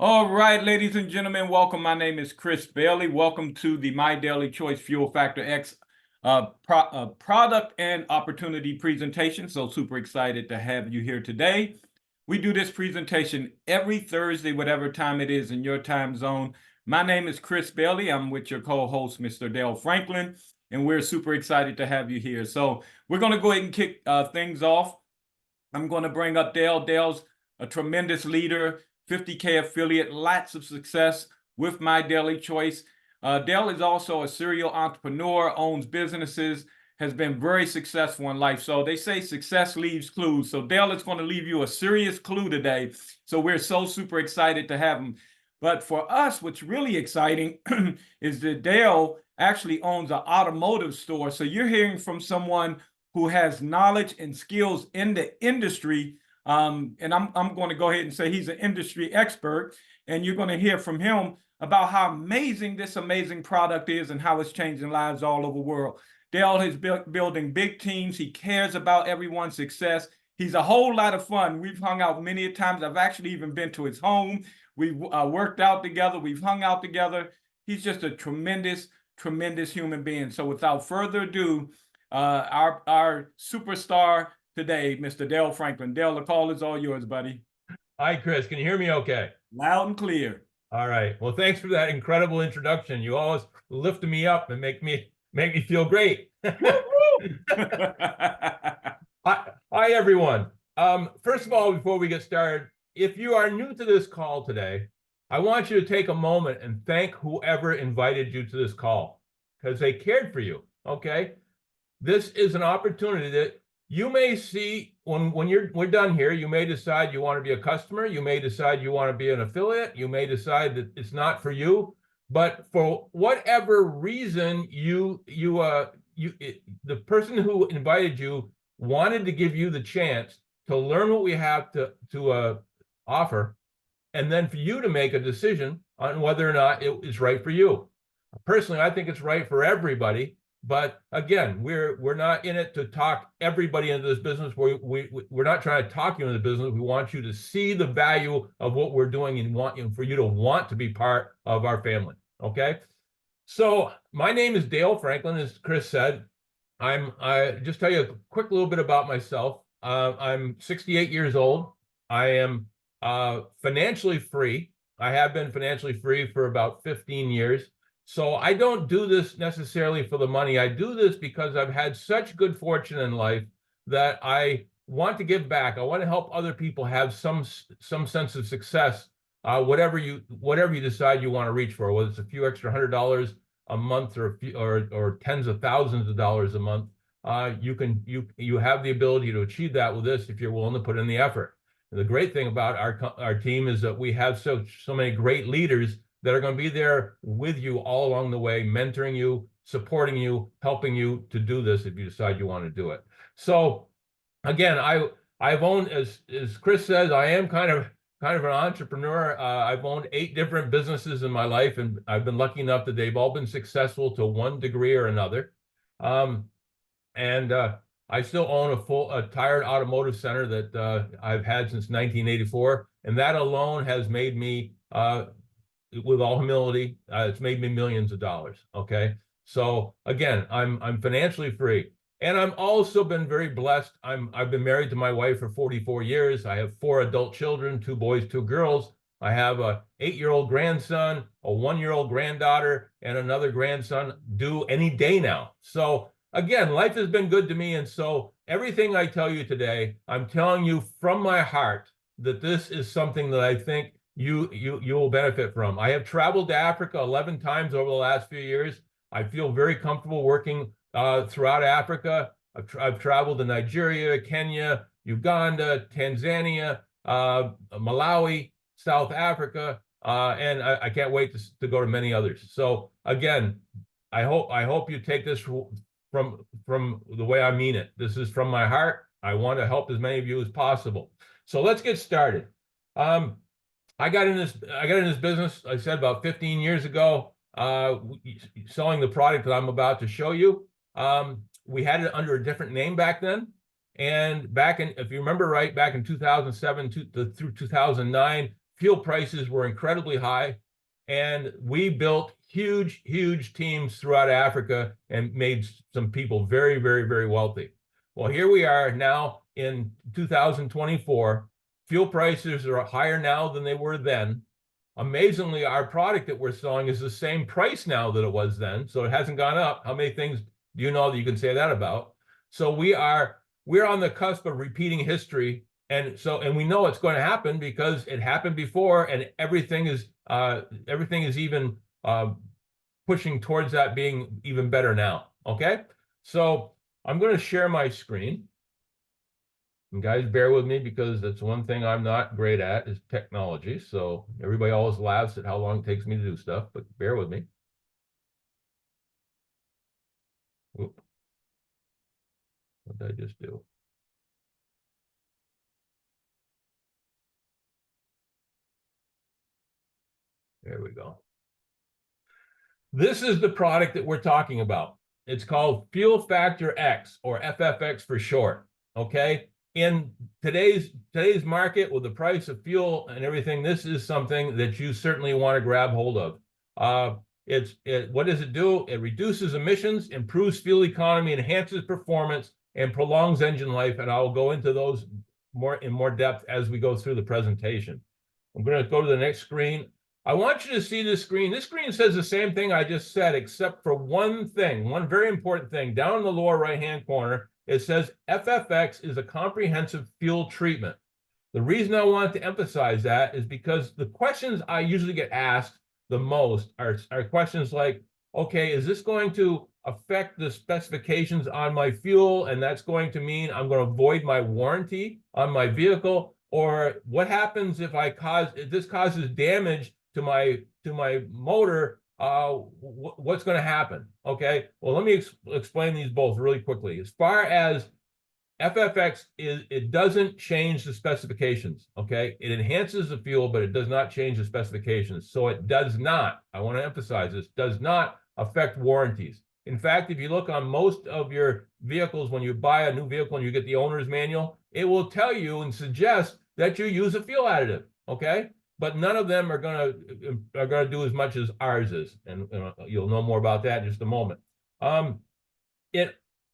All right, ladies and gentlemen, welcome. My name is Chris Bailey. Welcome to the My Daily Choice Fuel Factor X product and opportunity presentation. So super excited to have you here today. We do this presentation every Thursday, whatever time it is in your time zone. My name is Chris Bailey. I'm with your co-host, Mr. Dale Franklin, and we're super excited to have you here. So we're going to go ahead and kick things off. I'm going to bring up Dale. Dale's a tremendous leader, 50K affiliate, lots of success with My Daily Choice. Dale is also a serial entrepreneur, owns businesses, has been very successful in life. So they say success leaves clues. So Dale is going to leave you a serious clue today. So we're so super excited to have him. But for us, what's really exciting is that Dale actually owns an automotive store. So you're hearing from someone who has knowledge and skills in the industry. And I'm going to go ahead and say he's an industry expert. And you're going to hear from him about how amazing this amazing product is and how it's changing lives all over the world. Dale is building big teams. He cares about everyone's success. He's a whole lot of fun. We've hung out many times. I've actually even been to his home. We've worked out together. We've hung out together. He's just a tremendous human being. So without further ado, our superstar today, Mr. Dale Franklin. Dale, the call is all yours, buddy. Hi, Chris. Can you hear me okay? Loud and clear. All right. Well, thanks for that incredible introduction. You always lift me up and make me feel great. Hi, everyone. First of all, before we get started, if you are new to this call today, I want you to take a moment and thank whoever invited you to this call because they cared for you. Okay. This is an opportunity that you may see when we're done here. You may decide you want to be a customer. You may decide you want to be an affiliate. You may decide that it's not for you. But for whatever reason, the person who invited you wanted to give you the chance to learn what we have to offer, and then for you to make a decision on whether or not it is right for you. Personally, I think it's right for everybody. But again, we're not in it to talk everybody into this business. We're not trying to talk you into the business. We want you to see the value of what we're doing and want for you to want to be part of our family. Okay. So my name is Dale Franklin, as Chris said. I just tell you a quick little bit about myself. I'm 68 years old. I am financially free. I have been financially free for about 15 years. So I don't do this necessarily for the money. I do this because I've had such good fortune in life that I want to give back. I want to help other people have some sense of success, whatever you decide you want to reach for, whether it's a few extra $100 a month or tens of thousands of dollars a month. You have the ability to achieve that with this if you're willing to put in the effort. And the great thing about our team is that we have so many great leaders that are going to be there with you all along the way, mentoring you, supporting you, helping you to do this if you decide you want to do it. So again, I've owned, as Chris says, I am kind of an entrepreneur. I've owned 8 different businesses in my life, and I've been lucky enough that they've all been successful to one degree or another. I still own a tire automotive center that I've had since 1984, and that alone has made me with all humility, it's made me millions of dollars. Okay. So again, I'm financially free. And I'm also been very blessed. I've been married to my wife for 44 years. I have 4 adult children, 2 boys, 2 girls. I have a 8-year-old grandson, a 1-year-old granddaughter, and another grandson due any day now. So again, life has been good to me. And so everything I tell you today, I'm telling you from my heart that this is something that I think you will benefit from. I have traveled to Africa 11 times over the last few years. I feel very comfortable working throughout Africa. I've traveled to Nigeria, Kenya, Uganda, Tanzania, Malawi, South Africa, and I can't wait to go to many others. So again, I hope you take this from the way I mean it. This is from my heart. I want to help as many of you as possible. So let's get started. I got in this business, I said, about 15 years ago, selling the product that I'm about to show you. We had it under a different name back then. And if you remember right, back in 2007 through 2009, fuel prices were incredibly high, and we built huge teams throughout Africa and made some people very wealthy. Well, here we are now in 2024. Fuel prices are higher now than they were then. Amazingly, our product that we're selling is the same price now that it was then, so it hasn't gone up. How many things do you know that you can say that about? So we're on the cusp of repeating history, and we know it's going to happen because it happened before, and everything is even pushing towards that being even better now. Okay, so I'm going to share my screen. And guys, bear with me because that's one thing I'm not great at is technology. So everybody always laughs at how long it takes me to do stuff, but bear with me. Oop. What did I just do? There we go. This is the product that we're talking about. It's called Fuel Factor X, or FFX for short. Okay. In today's market, with the price of fuel and everything, this is something that you certainly want to grab hold of. What does it do? It reduces emissions, improves fuel economy, enhances performance, and prolongs engine life. And I will go into those in more depth as we go through the presentation. I'm going to go to the next screen. I want you to see this screen. This screen says the same thing I just said, except for one thing, one very important thing. Down in the lower right-hand corner, it says FFX is a comprehensive fuel treatment. The reason I wanted to emphasize that is because the questions I usually get asked the most are questions like, okay, is this going to affect the specifications on my fuel, and that's going to mean I'm going to void my warranty on my vehicle? Or what happens if if this causes damage to my motor? What's going to happen? Okay, well, let me explain these both really quickly. As far as FFX it doesn't change the specifications. Okay, it enhances the fuel, but it does not change the specifications. So it does not, I want to emphasize this, does not affect warranties. In fact, if you look on most of your vehicles, when you buy a new vehicle and you get the owner's manual, it will tell you and suggest that you use a fuel additive. Okay, but none of them are going to do as much as ours is, and you'll know more about that in just a moment.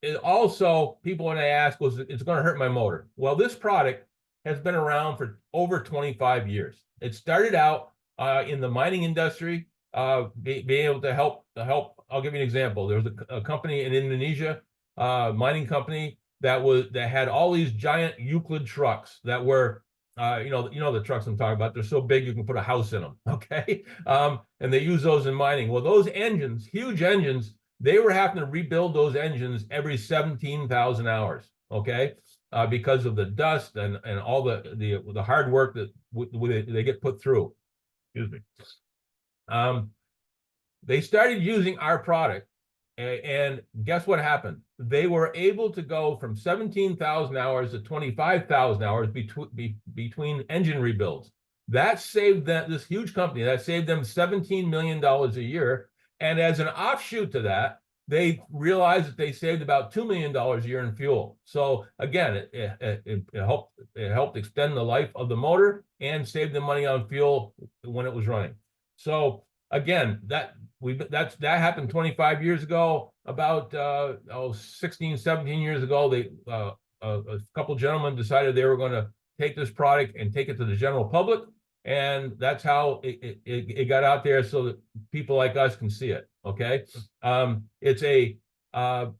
It also, people when they ask, was it's going to hurt my motor? Well, this product has been around for over 25 years. It started out in the mining industry, being able to help. I'll give you an example. There was a company in Indonesia, mining company that had all these giant Euclid trucks that were, you know the trucks I'm talking about. They're so big you can put a house in them. Okay, and they use those in mining. Well, those engines, huge engines, they were having to rebuild those engines every 17,000 hours. Okay, because of the dust and all the hard work that they get put through. Excuse me. They started using our product, and guess what happened? They were able to go from 17,000 hours to 25,000 hours between engine rebuilds. That saved this huge company, that saved them $17 million a year. And as an offshoot to that, they realized that they saved about $2 million a year in fuel. So again, it helped extend the life of the motor and save them money on fuel when it was running. So again, that happened 25 years ago. About 16, 17 years ago, a couple gentlemen decided they were going to take this product and take it to the general public, and that's how it got out there so that people like us can see it. Okay, it's again,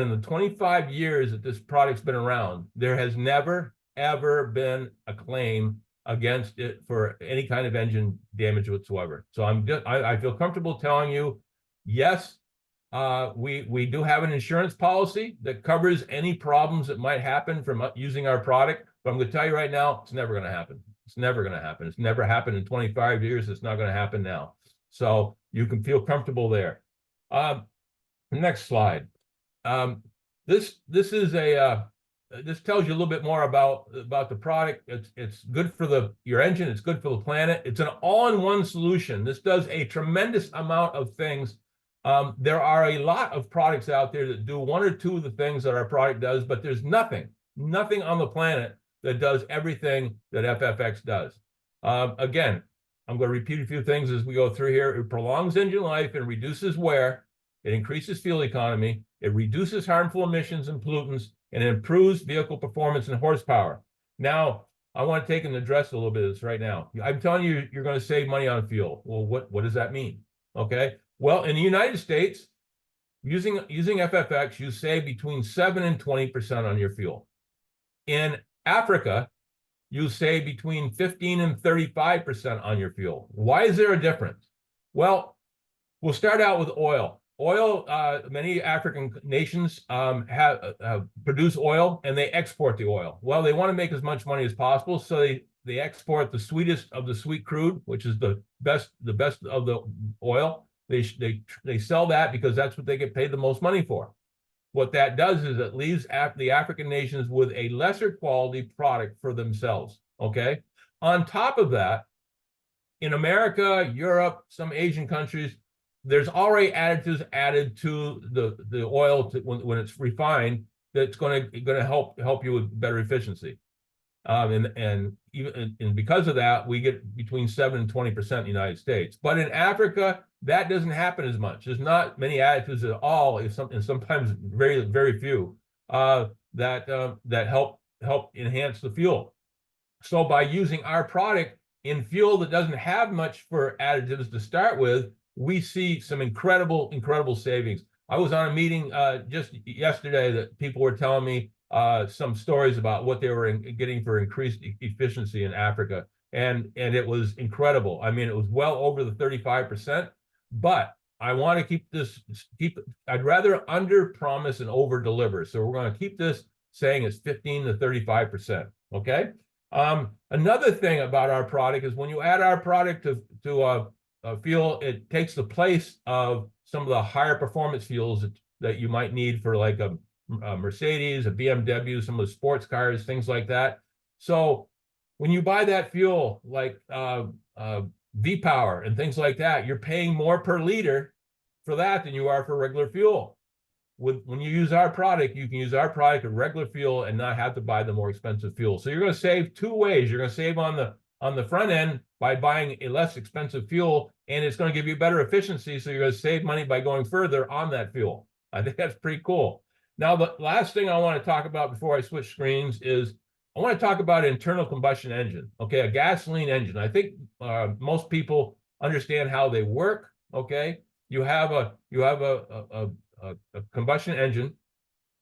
in the 25 years that this product's been around, there has never ever been a claim against it for any kind of engine damage whatsoever. So I feel comfortable telling you, yes, we do have an insurance policy that covers any problems that might happen from using our product. But I'm going to tell you right now, it's never going to happen. It's never going to happen. It's never happened in 25 years. It's not going to happen now. So you can feel comfortable there. Next slide. This tells you a little bit more about the product. It's good for your engine. It's good for the planet. It's an all-in-one solution. This does a tremendous amount of things. There are a lot of products out there that do one or two of the things that our product does, but there's nothing on the planet that does everything that FFX does. Again, I'm going to repeat a few things as we go through here. It prolongs engine life and reduces wear. It increases fuel economy. It reduces harmful emissions and pollutants, and it improves vehicle performance and horsepower. Now, I want to take and address a little bit of this right now. I'm telling you, you're going to save money on fuel. Well, what does that mean? Okay. Well, in the United States, using FFX, you save between 7 and 20% on your fuel. In Africa, you save between 15 and 35% on your fuel. Why is there a difference? Well, we'll start out with oil. Oil, many African nations produce oil and they export the oil. Well, they want to make as much money as possible, so they export the sweetest of the sweet crude, which is the best of the oil. They sell that because that's what they get paid the most money for. What that does is it leaves the African nations with a lesser quality product for themselves. Okay. On top of that, in America, Europe, some Asian countries, there's already additives added to the oil when it's refined that's going to help you with better efficiency. And because of that, we get between 7 and 20% in the United States. But in Africa, that doesn't happen as much. There's not many additives at all, and sometimes very, very few that help enhance the fuel. So by using our product in fuel that doesn't have much for additives to start with, we see some incredible savings. I was on a meeting just yesterday that people were telling me some stories about what they were getting for increased efficiency in Africa. And it was incredible. I mean, it was well over the 35%, but I want to I'd rather under promise and over deliver. So we're going to keep this saying it's 15 to 35%. Okay. Another thing about our product is when you add our product to fuel, it takes the place of some of the higher performance fuels that you might need for like a Mercedes, a BMW, some of the sports cars, things like that. So when you buy that fuel, like V-Power and things like that, you're paying more per liter for that than you are for regular fuel. When you use our product, you can use our product with regular fuel and not have to buy the more expensive fuel. So you're going to save two ways. You're going to save on the front end by buying a less expensive fuel, and it's going to give you better efficiency. So you're going to save money by going further on that fuel. I think that's pretty cool. Now, the last thing I want to talk about before I switch screens is I want to talk about an internal combustion engine. Okay, a gasoline engine. I think most people understand how they work. Okay, you have a combustion engine.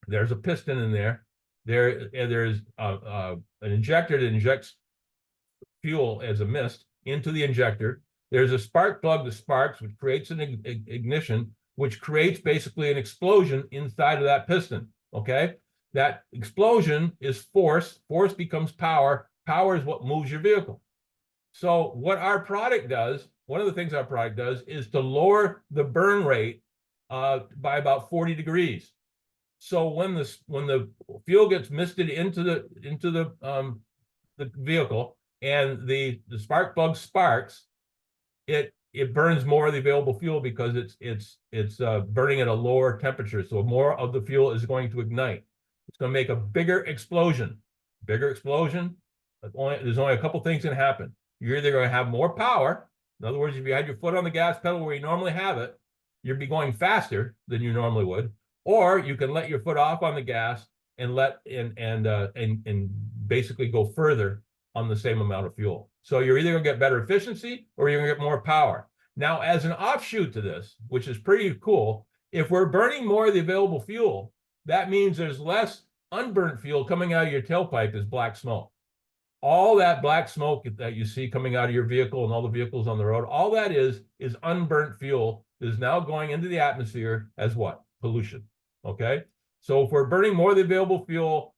There's a piston in there. There's an injector that injects fuel as a mist into the injector. There's a spark plug that sparks, which creates an ignition, which creates basically an explosion inside of that piston. Okay, that explosion is force. Force becomes power. Power is what moves your vehicle. So what our product does, one of the things our product does, is to lower the burn rate by about 40 degrees. So when the fuel gets misted into the vehicle and the spark plug sparks, it burns more of the available fuel because it's burning at a lower temperature. So more of the fuel is going to ignite. It's going to make a bigger explosion. There's only a couple things that happen. You're either going to have more power. In other words, if you had your foot on the gas pedal where you normally have it, you'd be going faster than you normally would. Or you can let your foot off on the gas and basically go further on the same amount of fuel. So you're either going to get better efficiency or you're going to get more power. Now, as an offshoot to this, which is pretty cool, if we're burning more of the available fuel, that means there's less unburnt fuel coming out of your tailpipe as black smoke. All that black smoke that you see coming out of your vehicle and all the vehicles on the road, all that is unburnt fuel that is now going into the atmosphere as what? Pollution. Okay. So if we're burning more of the available fuel,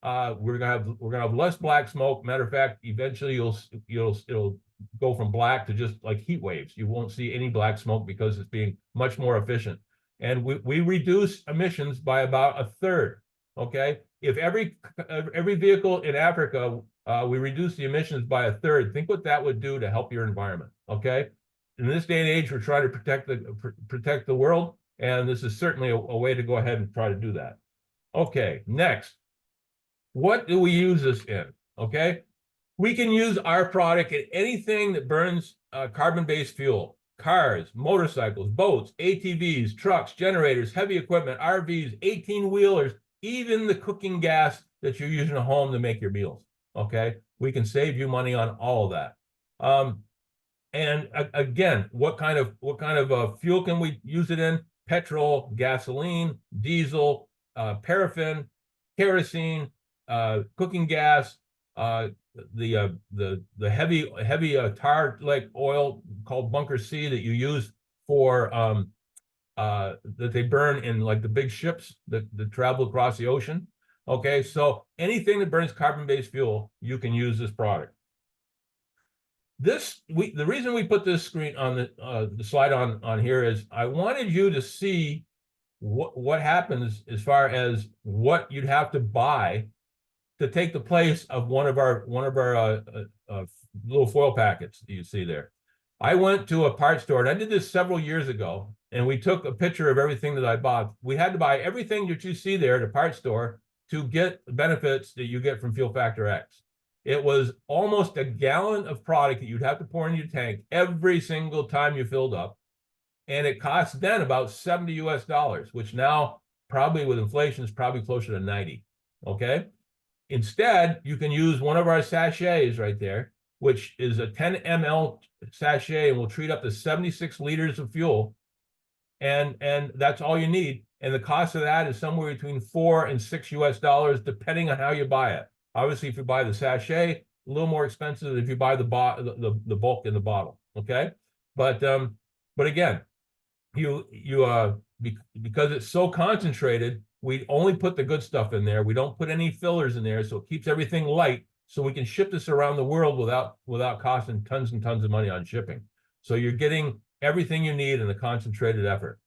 we're gonna have less black smoke. Matter of fact, eventually it'll go from black to just like heat waves. You won't see any black smoke because it's being much more efficient. And we reduce emissions by about a third. Okay. If every vehicle in Africa, we reduce the emissions by a third, think what that would do to help your environment. Okay. In this day and age, we're trying to protect the world. And this is certainly a way to go ahead and try to do that. Okay, next. What do we use this in? Okay, We can use our product in anything that burns carbon-based fuel. Cars, motorcycles, boats, ATVs, trucks, generators, heavy equipment, RVs, 18-wheelers, even the cooking gas that you're using at home to make your meals. Okay, we can save you money on all of that. And again, what kind of fuel can we use it in? Petrol, gasoline, diesel, paraffin, kerosene, cooking gas, the heavy tar like oil called bunker C that you use for that they burn in like the big ships that travel across the ocean. Okay, so anything that burns carbon-based fuel, you can use this product. The reason we put this screen on the slide on here is I wanted you to see what happens as far as what you'd have to buy to take the place of one of our little foil packets that you see there. I went to a parts store, and I did this several years ago, and we took a picture of everything that I bought. We had to buy everything that you see there at a parts store to get the benefits that you get from Fuel Factor X. It was almost a gallon of product that you'd have to pour in your tank every single time you filled up. And it cost then about $70 US, which now probably with inflation is probably closer to 90. Okay. Instead, you can use one of our sachets right there, which is a 10 ml sachet and will treat up to 76 liters of fuel. And that's all you need. And the cost of that is somewhere between $4 and $6 US, depending on how you buy it. Obviously, if you buy the sachet, a little more expensive than if you buy the bulk in the bottle. Okay, but again, because it's so concentrated, we only put the good stuff in there. We don't put any fillers in there, so it keeps everything light. So we can ship this around the world without costing tons and tons of money on shipping. So you're getting everything you need in a concentrated effort.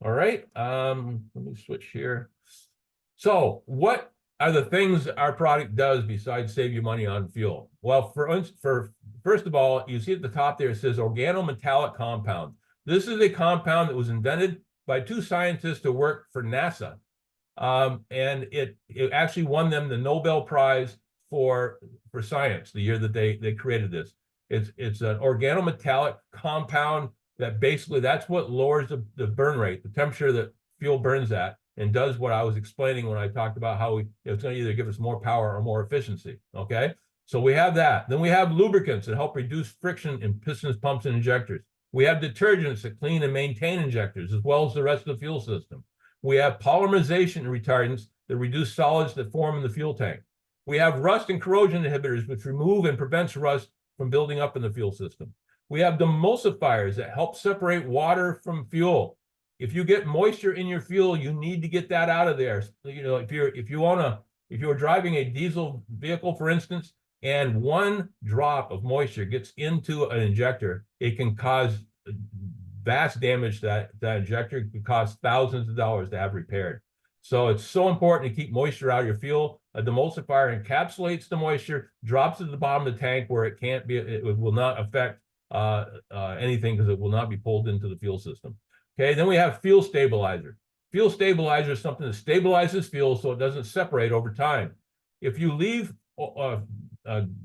All right, let me switch here. So what are the things our product does besides save you money on fuel? Well, first of all, you see at the top there, it says organometallic compound. This is a compound that was invented by two scientists who worked for NASA. And it actually won them the Nobel Prize for science the year that they created this. It's an organometallic compound that basically, that's what lowers the burn rate, the temperature that fuel burns at, and does what I was explaining when I talked about how it's going to either give us more power or more efficiency. Okay, so we have that. Then we have lubricants that help reduce friction in pistons, pumps, and injectors. We have detergents that clean and maintain injectors, as well as the rest of the fuel system. We have polymerization retardants that reduce solids that form in the fuel tank. We have rust and corrosion inhibitors, which remove and prevents rust from building up in the fuel system. We have demulsifiers that help separate water from fuel. If you get moisture in your fuel, you need to get that out of there. You know, if you're driving a diesel vehicle, for instance, and one drop of moisture gets into an injector, it can cause vast damage to that injector. It could cost thousands of dollars to have repaired. So it's so important to keep moisture out of your fuel. A demulsifier encapsulates the moisture, drops it at the bottom of the tank where it will not affect anything, because it will not be pulled into the fuel system. Okay, then we have fuel stabilizer. Fuel stabilizer is something that stabilizes fuel so it doesn't separate over time. If you leave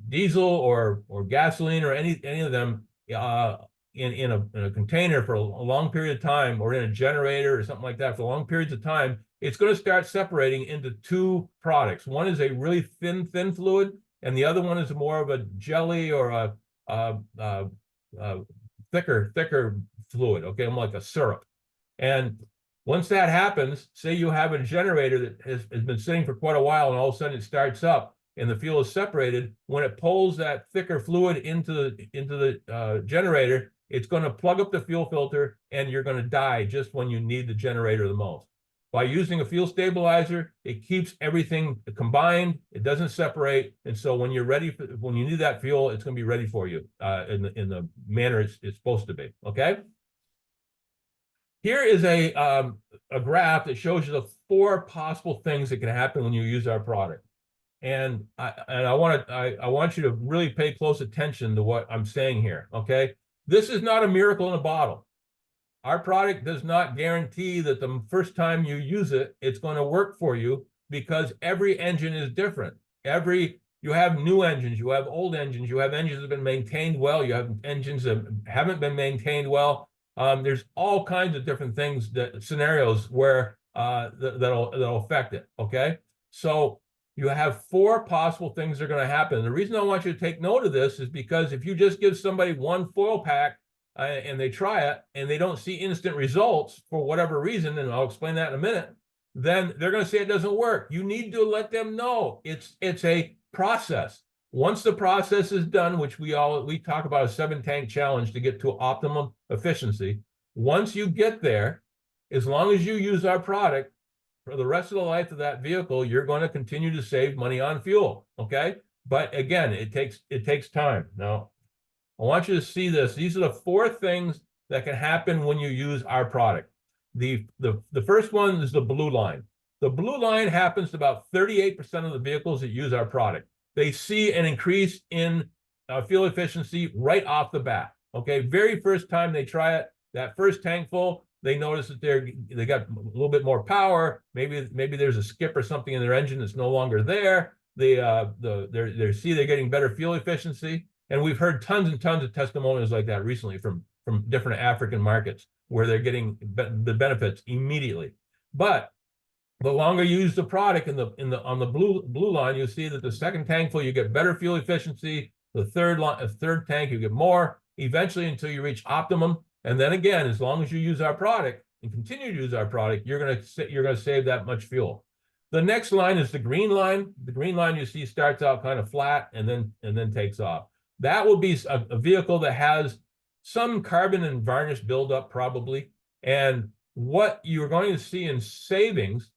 diesel or gasoline or any of them in a container for a long period of time, or in a generator or something like that for long periods of time, it's going to start separating into two products. One is a really thin fluid, and the other one is more of a jelly or a thicker fluid, okay, like a syrup. And once that happens, say you have a generator that has been sitting for quite a while, and all of a sudden it starts up and the fuel is separated. When it pulls that thicker fluid into the generator, it's going to plug up the fuel filter, and you're going to die just when you need the generator the most. By using a fuel stabilizer, it keeps everything combined. It doesn't separate, and so when you're ready when you need that fuel, it's going to be ready for you in the manner it's supposed to be. Okay. Here is a graph that shows you the 4 possible things that can happen when you use our product, and I want you to really pay close attention to what I'm saying here. Okay, this is not a miracle in a bottle. Our product does not guarantee that the first time you use it, it's going to work for you, because every engine is different. You have new engines, you have old engines, you have engines that have been maintained well, you have engines that haven't been maintained well. There's all kinds of different things, scenarios where that'll affect it. Okay, so you have 4 possible things that are going to happen. The reason I want you to take note of this is because if you just give somebody one foil pack and they try it and they don't see instant results for whatever reason, and I'll explain that in a minute, then they're going to say it doesn't work. You need to let them know it's a process. Once the process is done, which we talk about a 7-tank challenge to get to optimum efficiency. Once you get there, as long as you use our product for the rest of the life of that vehicle, you're going to continue to save money on fuel. Okay, but again, it takes time. Now, I want you to see this. These are the 4 things that can happen when you use our product. The first one is the blue line. The blue line happens to about 38% of the vehicles that use our product. They see an increase in fuel efficiency right off the bat. Okay, very first time they try it, that first tank full, they notice that they got a little bit more power. Maybe there's a skip or something in their engine that's no longer there. They see they're getting better fuel efficiency, and we've heard tons and tons of testimonials like that recently from different African markets where they're getting the benefits immediately. But the longer you use the product on the blue line, you'll see that the second tank full you get better fuel efficiency. The third tank you get more, eventually until you reach optimum. And then again, as long as you use our product and continue to use our product, you're going to save that much fuel. The next line is the green line. The green line you see starts out kind of flat and then takes off. That will be a vehicle that has some carbon and varnish buildup probably. And what you're going to see in savings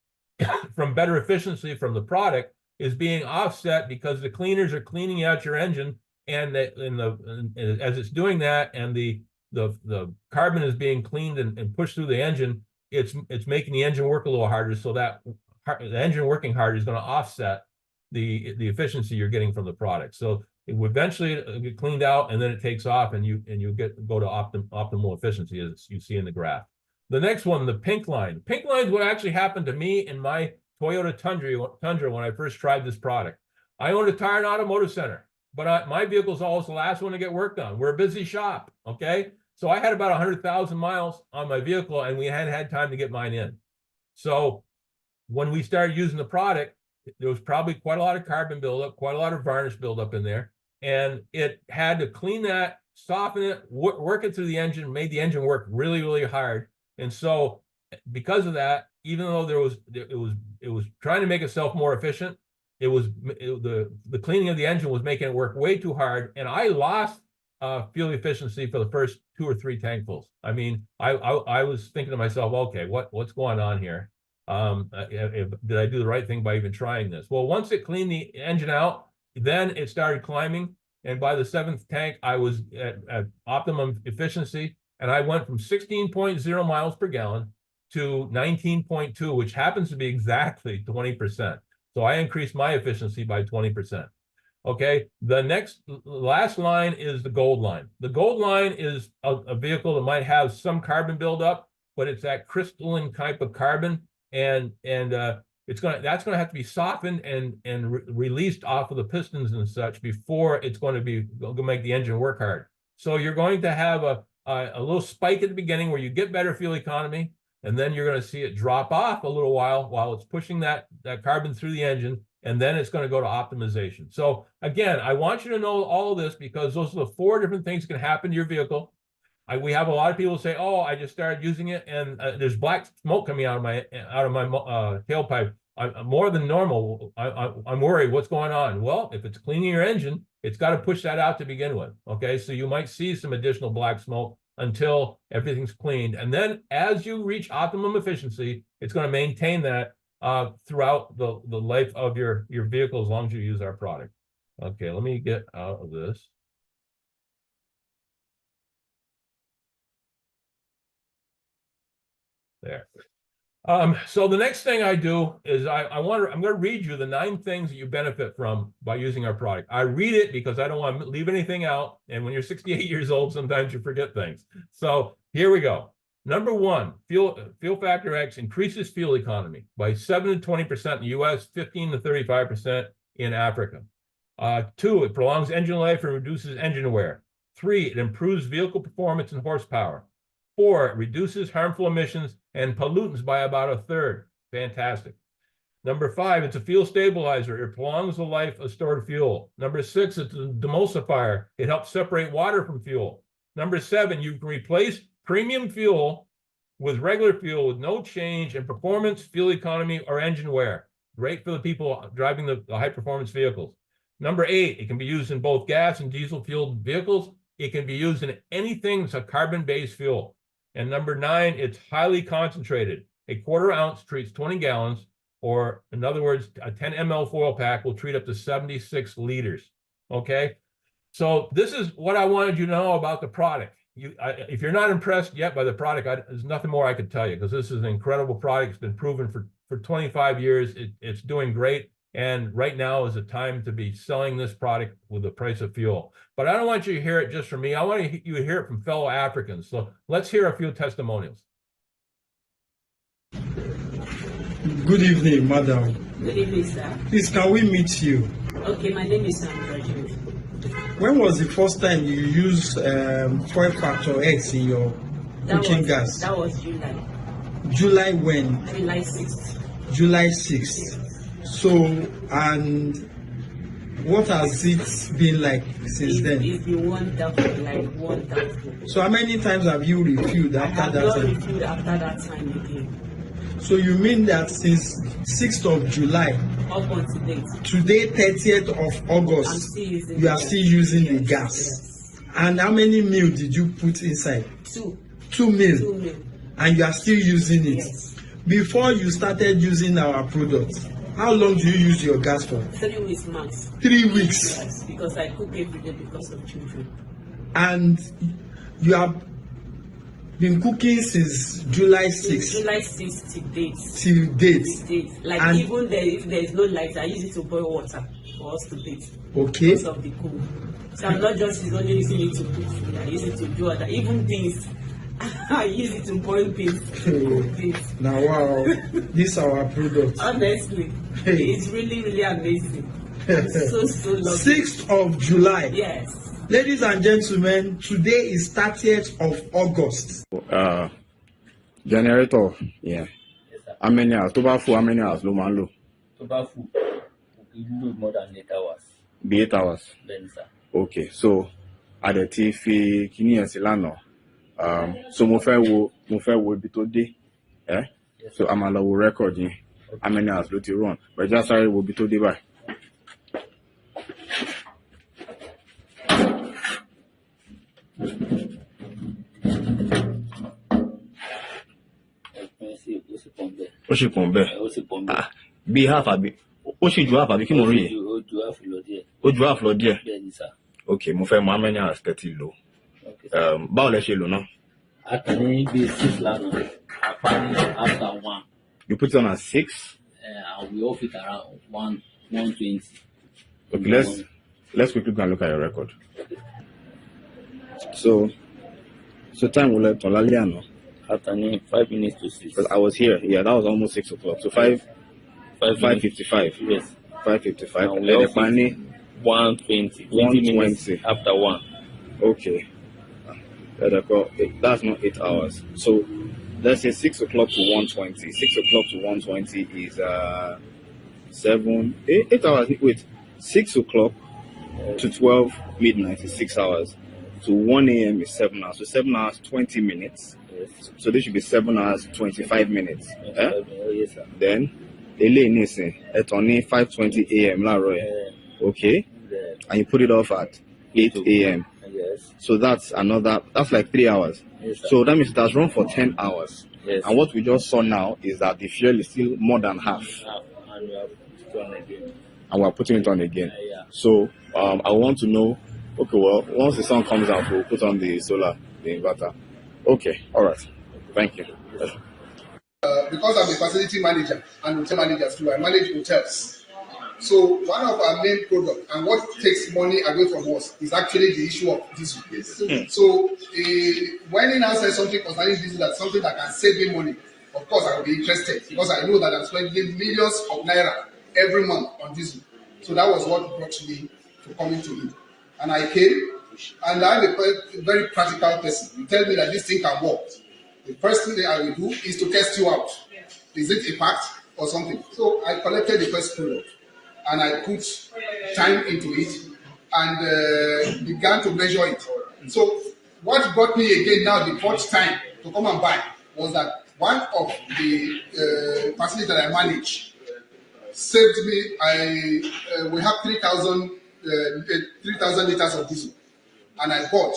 from better efficiency from the product is being offset because the cleaners are cleaning out your engine, and as it's doing that, and the carbon is being cleaned and pushed through the engine, it's making the engine work a little harder, so that the engine working harder is going to offset the efficiency you're getting from the product. So it will eventually get cleaned out, and then it takes off, and you go to optimal efficiency, as you see in the graph. The next one, the pink line. The pink line is what actually happened to me in my Toyota Tundra when I first tried this product. I owned a tire and automotive center, but my vehicle is always the last one to get worked on. We're a busy shop, okay? So I had about 100,000 miles on my vehicle, and we hadn't had time to get mine in. So when we started using the product, there was probably quite a lot of carbon buildup, quite a lot of varnish buildup in there, and it had to clean that, soften it, work it through the engine, made the engine work really, really hard. And so because of that, even though it was trying to make itself more efficient, the cleaning of the engine was making it work way too hard, and I lost fuel efficiency for the first 2 or 3 tankfuls. I mean, I was thinking to myself, okay, what's going on here? Did I do the right thing by even trying this? Well, once it cleaned the engine out, then it started climbing, and by the 7th tank, I was at optimum efficiency. And I went from 16.0 miles per gallon to 19.2, which happens to be exactly 20%. So I increased my efficiency by 20%. Okay, the last line is the gold line. The gold line is a vehicle that might have some carbon buildup, but it's that crystalline type of carbon, and that's going to have to be softened and released off of the pistons and such before it's going to make the engine work hard. So you're going to have a little spike at the beginning where you get better fuel economy, and then you're going to see it drop off a little while it's pushing that carbon through the engine, and then it's going to go to optimization. So again, I want you to know all of this because those are the 4 different things that can happen to your vehicle. We have a lot of people say, "Oh, I just started using it, and there's black smoke coming out of my tailpipe. I'm more than normal. I'm worried. What's going on?" Well, if it's cleaning your engine, it's got to push that out to begin with. Okay, so you might see some additional black smoke until everything's cleaned, and then as you reach optimum efficiency, it's going to maintain that throughout the life of your vehicle as long as you use our product. Okay, let me get out of this. There. So the next thing I do is I'm going to read you the 9 things that you benefit from by using our product. I read it because I don't want to leave anything out. And when you're 68 years old, sometimes you forget things. So here we go. Number 1, fuel factor X increases fuel economy by 7 to 20% in the US, 15 to 35% in Africa. 2, it prolongs engine life and reduces engine wear. 3, it improves vehicle performance and horsepower. 4, it reduces harmful emissions and pollutants by about 1/3. Fantastic. Number 5, it's a fuel stabilizer. It prolongs the life of stored fuel. Number 6, it's a demulsifier. It helps separate water from fuel. Number 7, you can replace premium fuel with regular fuel with no change in performance, fuel economy, or engine wear. Great for the people driving the high-performance vehicles. Number 8, it can be used in both gas and diesel-fueled vehicles. It can be used in anything that's a carbon-based fuel. And number 9, it's highly concentrated. A 1/4 ounce treats 20 gallons, or in other words, a 10 ml foil pack will treat up to 76 liters. Okay, so this is what I wanted you to know about the product. If you're not impressed yet by the product, there's nothing more I could tell you, because this is an incredible product. It's been proven for 25 years. It's doing great. And right now is the time to be selling this product with the price of fuel. But I don't want you to hear it just from me. I want you to hear it from fellow Africans. So let's hear a few testimonials. Good evening, madam. Good evening, sir. Please, can we meet you? Okay, my name is Sandra. When was the first time you used Fuel Factor X in your cooking gas? That was July. July when? July 6th. July 6th. So, and what has it been like since then? It's been wonderful, like wonderful. So how many times have you refilled after that time? I have not refilled after that time again. So you mean that since 6th of July, up until date, today 30th of August, you are still using the gas? Yes. And how many meal did you put inside? 2. 2 meal. 2 meal. And you are still using it? Yes. Before you started using our product, how long do you use your gas for? 3 weeks max. 3 weeks. Yes, because I cook every day because of children. And you have been cooking since July 6th. July 6th to date. Till date. Like, and even if there is no light, I use it to boil water for us to bathe. Okay. Because of the cold. So I'm not just only using it to cook food. I use it to do other, even things. I use it to boil beans. Now, wow, this is our product. Honestly, it's really, really amazing. So lovely. 6th of July. Yes. Ladies and gentlemen, today is 30th of August. Generator, yeah. Yes, sir. How many hours? Toba full, how many hours? Low man low. Toba full. We load more than 8 hours. Be 8 hours. Then, sir. Okay, so at the TV, kini esilano. So mo fẹ́ wo ibi tó dé. Eh? Yes, so I'm allow record yẹn. Okay. How many hours ló ti run? But just sorry wo ibi tó dé báyìí. Ó sì pọ̀ bẹ́ẹ̀. Ah, bí half àbí ó sì ju half àbí kí mo rí yẹn. Ó ju half lọ díẹ̀. Ó ju half lọ díẹ̀. Bẹ́ẹ̀ni, sir. Okay, mo fẹ́ mọ̀ how many hours tẹ́tí lò. Okay. Báwo lẹ ṣe lò náà? Actually, be 6 lánàá. Apparently, after 1. You put it on at 6? And we off it around 1:20. Okay, let's quickly go and look at your record. So time will let Tolaliano. After 5 minutes to 6. Because I was here. Yeah, that was almost 6 o'clock. So 5:55. Yes. 5:55. And we off it 1:20. 20 minutes 1:20. after 1. Okay. That's not 8 hours. So let's say 6 o'clock to 1:20. 6 o'clock to 1:20 is 8 hours. Wait, 6 o'clock to 12 midnight is 6 hours. To 1 a.m. is 7 hours. So 7 hours 20 minutes. Yes. So this should be 7 hours 25 minutes. Oh, yes, sir. Then at only 5:20 a.m. Okay. Yeah. And you put it off at 8 a.m. Yes. So that's like 3 hours. Yes, sir. So that means it has run for 10 hours. Yes. And what we just saw now is that the fuel is still more than half. And we have put it on again. And we're putting it on again. Yeah. So I want to know, okay, well, once the sun comes out, we'll put on the solar, the inverter. Okay, all right. Thank you. Because I'm a facility manager and hotel manager too, I manage hotels. So one of our main products and what takes money away from us is actually the issue of diesel. So when he now says something concerning diesel, that's something that can save me money, of course I will be interested because I know that I'm spending millions of naira every month on diesel. So that was what brought me to coming to me. And I came, and I'm a very practical person. You tell me that this thing can work. The first thing that I will do is to test you out. Is it a fact or something? So I collected the first product, and I put time into it, and began to measure it. So what got me again now the fourth time to come and buy was that one of the facilities that I manage saved me. We have 3,000 liters of diesel, and I bought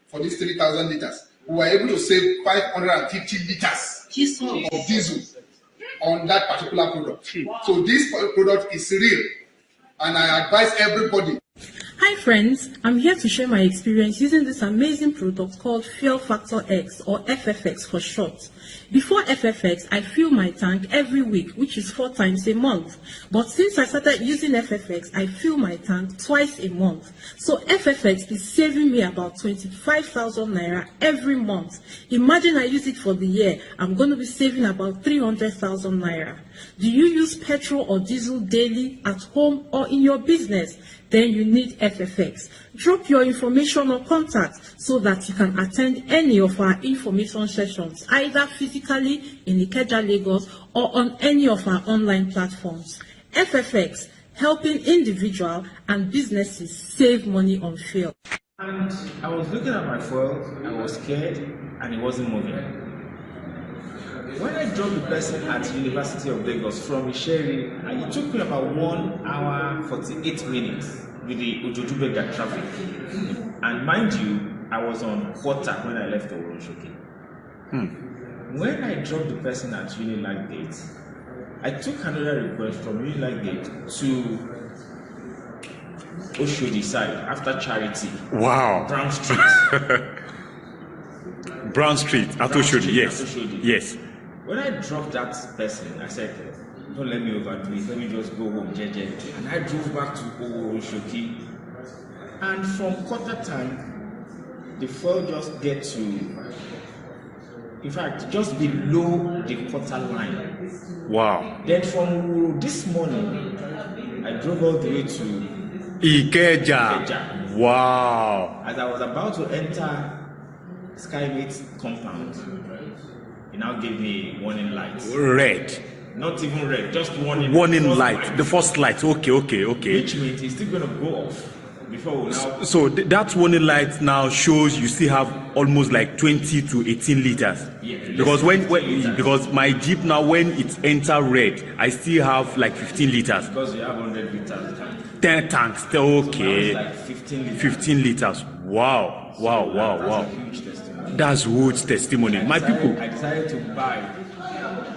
for these 3,000 liters. We were able to save 550 liters of diesel on that particular product. So this product is real, and I advise everybody. Hi friends, I'm here to share my experience using this amazing product called Fuel Factor X, or FFX for short. Before FFX, I fill my tank every week, which is 4 times a month. But since I started using FFX, I fill my tank twice a month. So FFX is saving me about 25,000 naira every month. Imagine I use it for the year, I'm going to be saving about 300,000 naira. Do you use petrol or diesel daily at home or in your business? Then you need FFX. Drop your information or contact so that you can attend any of our information sessions, either physically in Ikeja, Lagos, or on any of our online platforms. FFX, helping individuals and businesses save money on fuel. And I was looking at my fuel, I was scared, and it wasn't moving. When I dropped the person at University of Lagos from Isheri, it took me about 1 hour 48 minutes with the Ojojubega traffic. And mind you, I was on quarter when I left Oronshoki. When I dropped the person at Unilag Gate, I took another request from Unilag Gate to Oshodi side after Charity. Wow. Brown Street. Brown Street at Oshodi, yes. Oshodi. Yes. When I dropped that person, I said, don't let me overdo it, let me just go home, JJ. And I drove back to Oronshoki. And from quarter time, the fuel just get to, in fact, just below the quarter line. Wow. Then from Uru this morning, I drove all the way to Ikeja. Wow. As I was about to enter Skymate's compound, he now gave me a warning light. Red. Not even red, just warning. Warning light. The first light. Okay. Which means it's still going to go off before we now. So that warning light now shows you still have almost like 20 to 18 liters. Yeah, because because my Jeep now, when it enter red, I still have like 15 liters. Because you have 100 liters tank. 10 tanks. Okay. So now it's like 15 liters. 15 liters. Wow. Wow. That's a huge testimony. That's huge testimony. My people. I decided to buy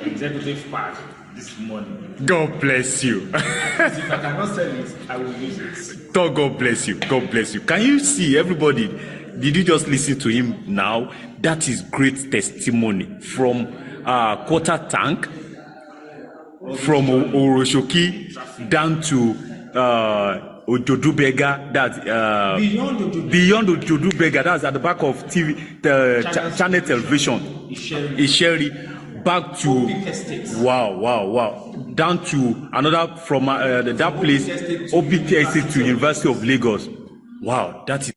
executive pack this morning. God bless you. If I cannot sell it, I will use it. God bless you. God bless you. Can you see, everybody? Did you just listen to him now? That is great testimony from quarter tank, from Oroshoki down to Ojodubega. That's beyond Ojodubega. That's at the back of TV, the channel television. Isheri. Back to wow, down to another from that place, OBK Estate to University of Lagos. Wow, that is.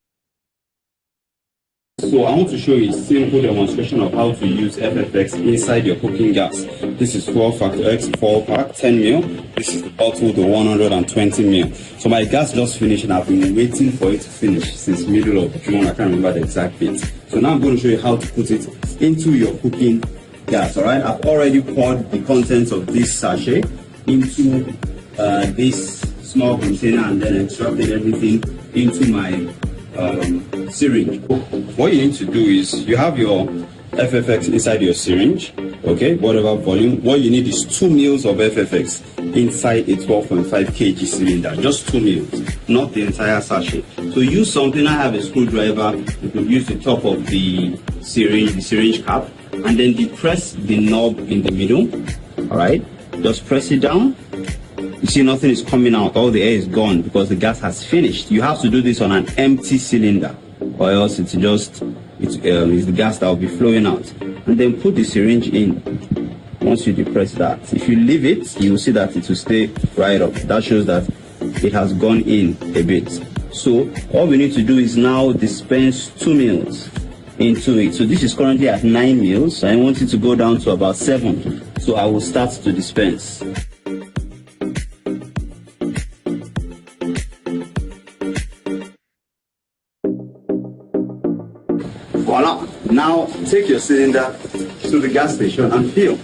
So I want to show you a simple demonstration of how to use FFX inside your cooking gas. This is Fuel Factor X 4-pack 10 mil. This is the bottle, the 120 mil. So my gas just finished and I've been waiting for it to finish since middle of June. I can't remember the exact date. So now I'm going to show you how to put it into your cooking gas. All right, I've already poured the contents of this sachet into this small container and then extracted everything into my syringe. What you need to do is you have your FFX inside your syringe, okay, whatever volume. What you need is 2 mils of FFX inside a 12.5 kg cylinder, just 2 mils, not the entire sachet. So use something. I have a screwdriver. You can use the top of the syringe cap, and then depress the knob in the middle. All right, just press it down. You see nothing is coming out, all the air is gone because the gas has finished. You have to do this on an empty cylinder or else it's the gas that will be flowing out. And then put the syringe in. Once you depress that, if you leave it, you will see that it will stay right up. That shows that it has gone in a bit. So all we need to do is now dispense 2 mils into it. So this is currently at 9 mils. I want it to go down to about 7. So I will start to dispense. Voila. Now take your cylinder to the gas station and fill.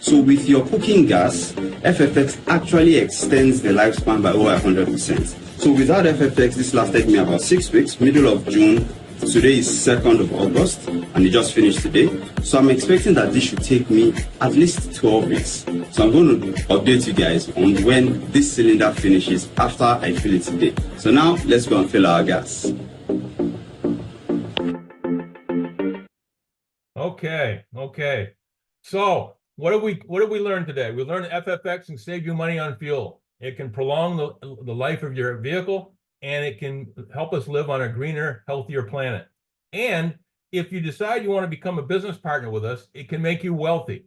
So with your cooking gas, FFX actually extends the lifespan by over 100%. So without FFX, this lasted me about 6 weeks, middle of June. Today is 2nd of August, and it just finished today. So I'm expecting that this should take me at least 12 weeks. So I'm going to update you guys on when this cylinder finishes after I fill it today. So now let's go and fill our gas. Okay. So what did we learn today? We learned FFX can save you money on fuel. It can prolong the life of your vehicle, and it can help us live on a greener, healthier planet. And if you decide you want to become a business partner with us, it can make you wealthy.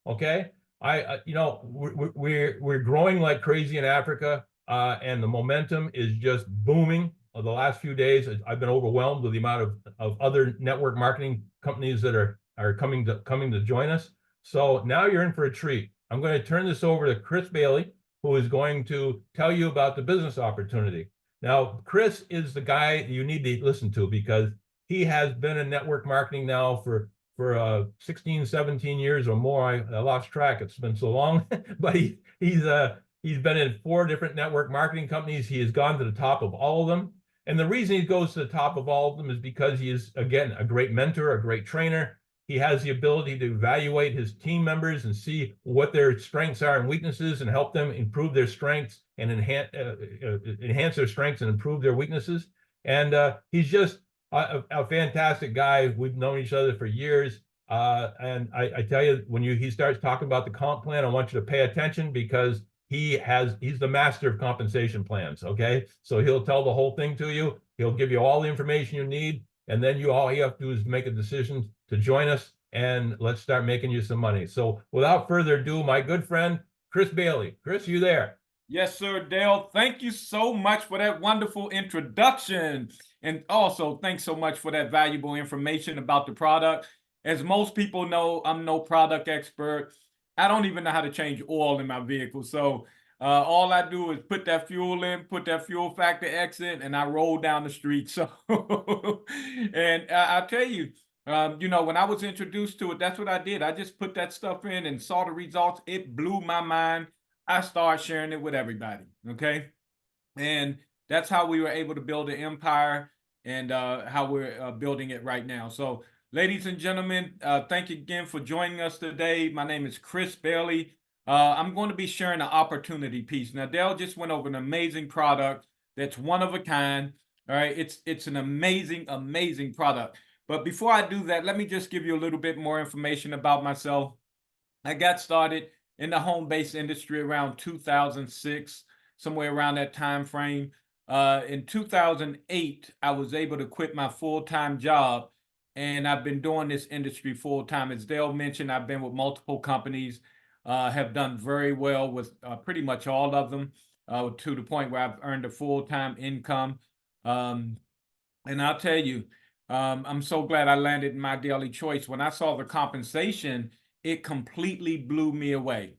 Okay, we're growing like crazy in Africa, and the momentum is just booming. The last few days, I've been overwhelmed with the amount of other network marketing companies that are coming to join us. So now you're in for a treat. I'm going to turn this over to Chris Bailey, who is going to tell you about the business opportunity. Now, Chris is the guy you need to listen to because he has been in network marketing now for 16, 17 years or more. I lost track. It's been so long, but he's been in 4 different network marketing companies. He has gone to the top of all of them. And the reason he goes to the top of all of them is because he is, again, a great mentor, a great trainer. He has the ability to evaluate his team members and see what their strengths are and weaknesses and help them improve their strengths and enhance their strengths and improve their weaknesses. And he's just a fantastic guy. We've known each other for years. And I tell you, when he starts talking about the comp plan, I want you to pay attention because he's the master of compensation plans. Okay. So he'll tell the whole thing to you. He'll give you all the information you need. And then all you have to do is make a decision to join us, and let's start making you some money. So without further ado, my good friend, Chris Bailey. Chris, you there? Yes, sir, Dale. Thank you so much for that wonderful introduction. And also, thanks so much for that valuable information about the product. As most people know, I'm no product expert. I don't even know how to change oil in my vehicle. So all I do is put that fuel in, put that fuel factor X in, and I roll down the street. So, and I'll tell you, when I was introduced to it, that's what I did. I just put that stuff in and saw the results. It blew my mind. I started sharing it with everybody. Okay. And that's how we were able to build an empire and how we're building it right now. So, ladies and gentlemen, thank you again for joining us today. My name is Chris Bailey. I'm going to be sharing an opportunity piece. Now, Dale just went over an amazing product that's one of a kind. All right. It's an amazing, amazing product. But before I do that, let me just give you a little bit more information about myself. I got started in the home-based industry around 2006, somewhere around that time frame. In 2008, I was able to quit my full-time job, and I've been doing this industry full-time. As Dale mentioned, I've been with multiple companies, have done very well with pretty much all of them, to the point where I've earned a full-time income. And I'll tell you, I'm so glad I landed in my daily choice. When I saw the compensation, it completely blew me away,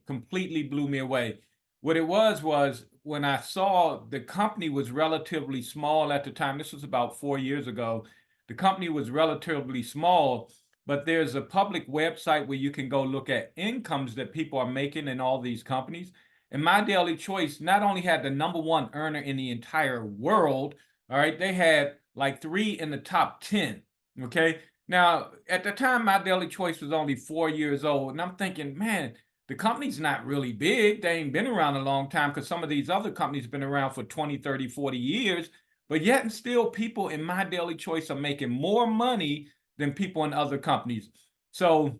What it was when I saw the company was relatively small at the time, this was about 4 years ago, the company was relatively small, but there's a public website where you can go look at incomes that people are making in all these companies. And my daily choice not only had the #1 earner in the entire world, all right, they had like 3 in the top 10. Okay. Now, at the time, my daily choice was only 4 years old. And I'm thinking, man, the company's not really big. They ain't been around a long time because some of these other companies have been around for 20, 30, 40 years. But yet and still, people in my daily choice are making more money than people in other companies. So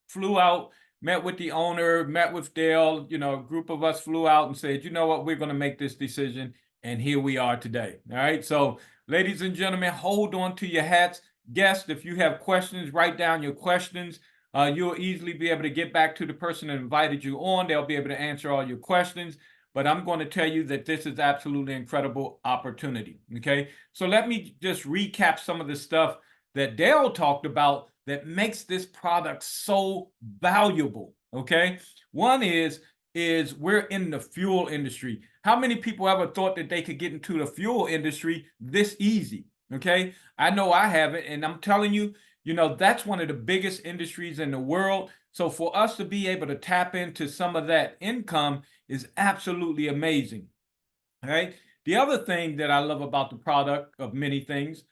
flew out, met with the owner, met with Dale, a group of us flew out and said, you know what, we're going to make this decision. And here we are today. All right. So, ladies and gentlemen, hold on to your hats. Guests, if you have questions, write down your questions. You'll easily be able to get back to the person that invited you on. They'll be able to answer all your questions. but I'm going to tell you that this is absolutely incredible opportunity. Okay, so let me just recap some of the stuff that Dale talked about that makes this product so valuable. Okay, one is we're in the fuel industry. How many people ever thought that they could get into the fuel industry this easy? Okay, I know I haven't, and I'm telling you, that's one of the biggest industries in the world. So for us to be able to tap into some of that income is absolutely amazing. All right. The other thing that I love about the product, of many things,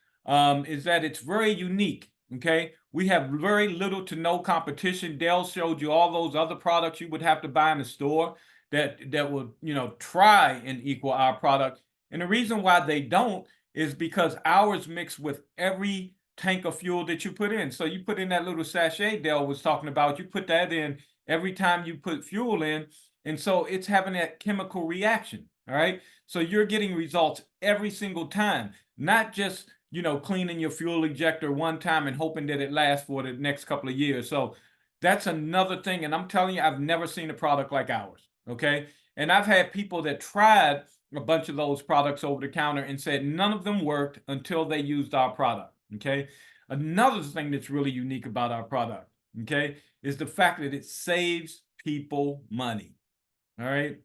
is that it's very unique. Okay, we have very little to no competition. Dale showed you all those other products you would have to buy in the store that will try and equal our product. And the reason why they don't is because ours mix with every tank of fuel that you put in. So you put in that little sachet Dale was talking about, you put that in every time you put fuel in, and so it's having that chemical reaction. All right, so you're getting results every single time, not just cleaning your fuel injector one time and hoping that it lasts for the next couple of years. So that's another thing, and I'm telling you, I've never seen a product like ours. Okay, and I've had people that tried a bunch of those products over the counter and said none of them worked until they used our product. Okay, another thing that's really unique about our product, okay, is the fact that it saves people money. All right,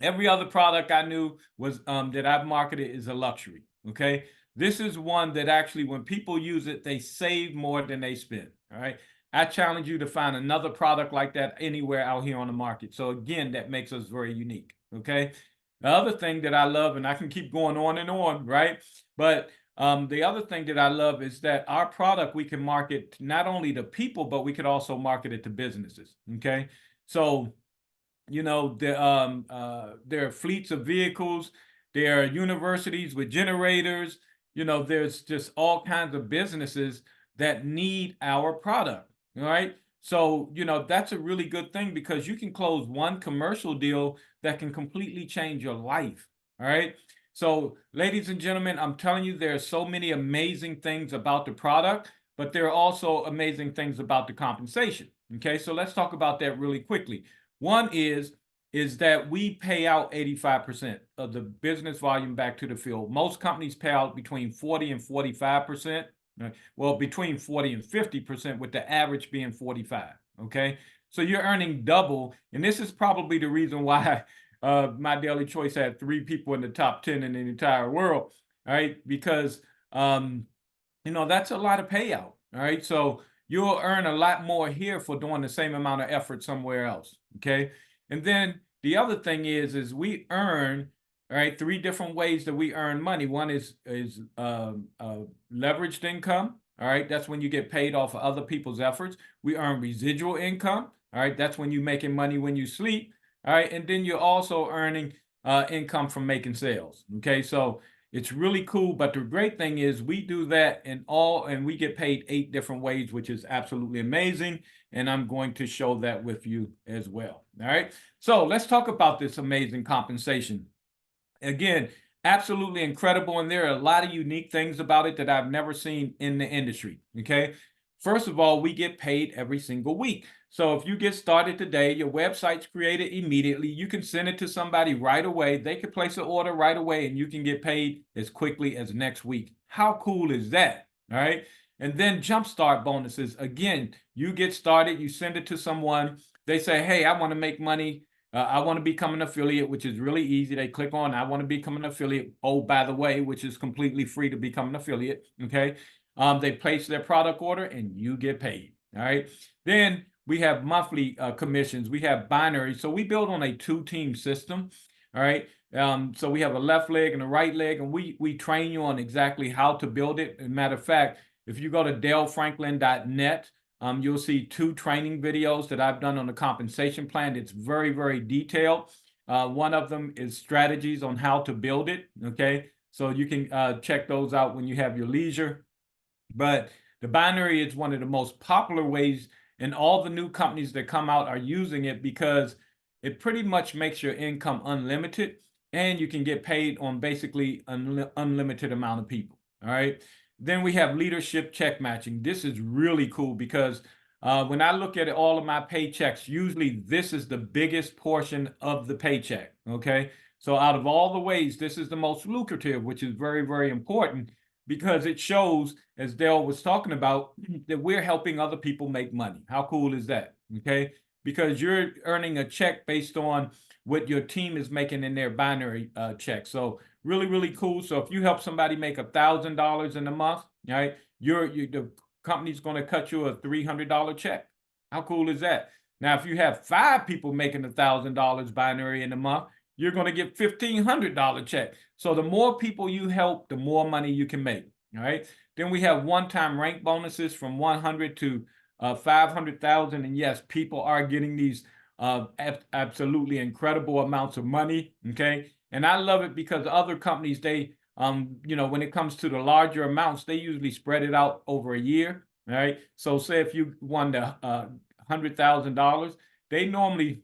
every other product I knew was that I've marketed is a luxury. Okay, this is one that actually, when people use it, they save more than they spend. All right, I challenge you to find another product like that anywhere out here on the market. So again, that makes us very unique. Okay, the other thing that I love, and I can keep going on and on, right? But the other thing that I love is that our product, we can market not only to people, but we could also market it to businesses. Okay, so there are fleets of vehicles, there are universities with generators, there's just all kinds of businesses that need our product. All right, so that's a really good thing, because you can close one commercial deal that can completely change your life. All right, so ladies and gentlemen, I'm telling you, there are so many amazing things about the product, but there are also amazing things about the compensation. Okay, so let's talk about that really quickly. One is that we pay out 85% of the business volume back to the field. Most companies pay out between 40 and 45%. Well, between 40 and 50%, with the average being 45. Okay, so you're earning double, and this is probably the reason why My Daily Choice had 3 people in the top 10 in the entire world. All right, because that's a lot of payout. All right, so you'll earn a lot more here for doing the same amount of effort somewhere else. Okay, and then the other thing is we earn, all right, 3 different ways that we earn money. One is leveraged income. All right, that's when you get paid off of other people's efforts. We earn residual income. All right, that's when you're making money when you sleep. All right, and then you're also earning income from making sales. Okay, so it's really cool. But the great thing is we do that and we get paid 8 different ways, which is absolutely amazing. And I'm going to show that with you as well. All right, so let's talk about this amazing compensation. Again, absolutely incredible. And there are a lot of unique things about it that I've never seen in the industry. Okay, first of all, we get paid every single week. So if you get started today, your website's created immediately. You can send it to somebody right away. They can place an order right away, and you can get paid as quickly as next week. How cool is that? All right. And then jumpstart bonuses. Again, you get started, you send it to someone. They say, hey, I want to make money. I want to become an affiliate, which is really easy. They click on, I want to become an affiliate. Oh, by the way, which is completely free to become an affiliate. Okay. They place their product order and you get paid. All right. Then we have monthly commissions. We have binary. So we build on a 2-team system. All right. So we have a left leg and a right leg, and we train you on exactly how to build it. As a matter of fact, if you go to dalefranklin.net, you'll see 2 training videos that I've done on the compensation plan. It's very, very detailed. One of them is strategies on how to build it. Okay. So you can check those out when you have your leisure. But the binary is one of the most popular ways, and all the new companies that come out are using it because it pretty much makes your income unlimited, and you can get paid on basically unlimited amount of people. All right. Then we have leadership check matching. This is really cool because when I look at all of my paychecks, usually this is the biggest portion of the paycheck, okay? So out of all the ways, this is the most lucrative, which is very, very important because it shows, as Dale was talking about, that we're helping other people make money. How cool is that, okay? Because you're earning a check based on what your team is making in their binary check. So really, really cool. So if you help somebody make $1,000 in a month, right, the company's going to cut you a $300 check. How cool is that? Now, if you have 5 people making $1,000 binary in a month, you're going to get $1,500 check. So the more people you help, the more money you can make. All right. Then we have one-time rank bonuses from 100 to 500,000. And yes, people are getting these absolutely incredible amounts of money. Okay. And I love it because other companies, they, when it comes to the larger amounts, they usually spread it out over a year. All right. So say if you won the $100,000, they normally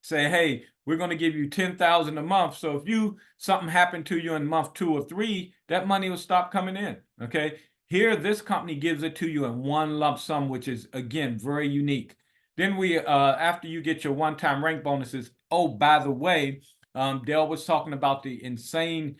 say, hey, we're going to give you $10,000 a month. So if something happened to you in month 2 or 3, that money will stop coming in. Okay. Here, this company gives it to you in one lump sum, which is, again, very unique. Then after you get your one-time rank bonuses, oh, by the way, Dale was talking about the insane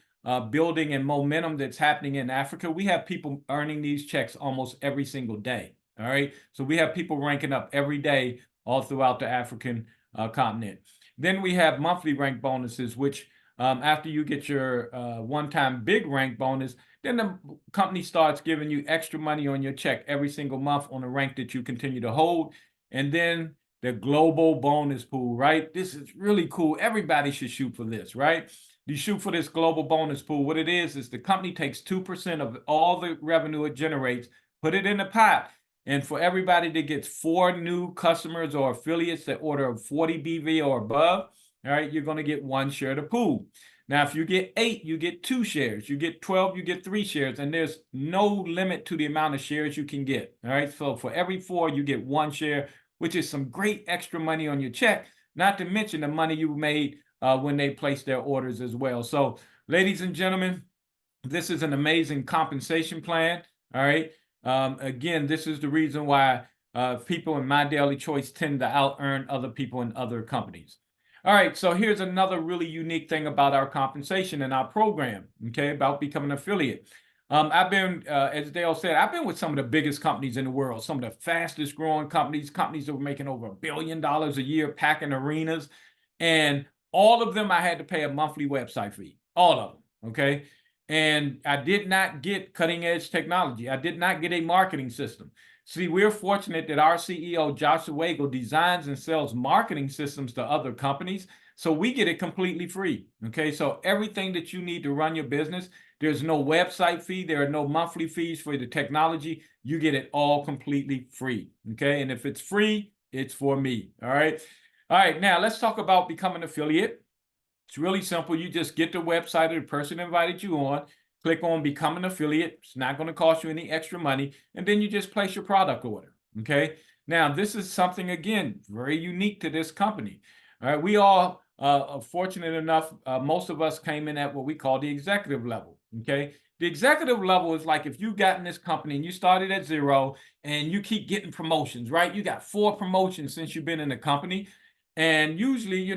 building and momentum that's happening in Africa. We have people earning these checks almost every single day. All right. So we have people ranking up every day all throughout the African continent. Then we have monthly rank bonuses, which after you get your one-time big rank bonus, then the company starts giving you extra money on your check every single month on the rank that you continue to hold. And then the global bonus pool, right? This is really cool. Everybody should shoot for this, right? You shoot for this global bonus pool. What it is the company takes 2% of all the revenue it generates, put it in the pot. And for everybody that gets 4 new customers or affiliates that order 40 BV or above, all right, you're going to get 1 share of the pool. Now, if you get 8, you get 2 shares. You get 12, you get 3 shares. And there's no limit to the amount of shares you can get. All right. So for every 4, you get 1 share, which is some great extra money on your check, not to mention the money you made when they placed their orders as well. So, ladies and gentlemen, this is an amazing compensation plan. All right. Again, this is the reason why people in My Daily Choice tend to out-earn other people in other companies. All right, so here's another really unique thing about our compensation and our program, okay, about becoming an affiliate. I've been, as Dale said, I've been with some of the biggest companies in the world, some of the fastest growing companies that were making over $1 billion a year, packing arenas, and all of them I had to pay a monthly website fee, all of them, okay? And I did not get cutting edge technology. I did not get a marketing system. See, we're fortunate that our CEO, Joshua Wagle, designs and sells marketing systems to other companies. So we get it completely free. Okay. So everything that you need to run your business, there's no website fee. There are no monthly fees for the technology. You get it all completely free. Okay. And if it's free, it's for me. All right. All right. Now let's talk about becoming an affiliate. It's really simple. You just get the website of the person that invited you on, click on become an affiliate. It's not going to cost you any extra money. And then you just place your product order. Okay. Now, this is something, again, very unique to this company. All right. We all are fortunate enough. Most of us came in at what we call the executive level. Okay. The executive level is like if you got in this company and you started at 0 and you keep getting promotions, right? You got 4 promotions since you've been in the company. And usually,